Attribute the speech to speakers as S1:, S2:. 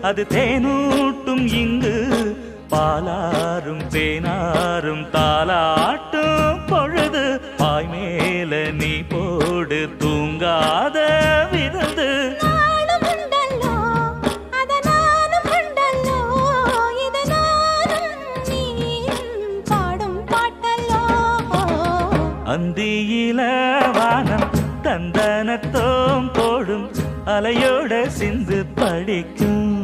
S1: அது தேனூட்டும் இங்கு பாலாரும் தேனாரும் தாலாட்டும் பொழுது பாய் மேல நீ போடு தூங்காத விருந்து அந்தியில வானம் தந்தனத்தோம் போடும் அலையோட சிந்து படிக்கும்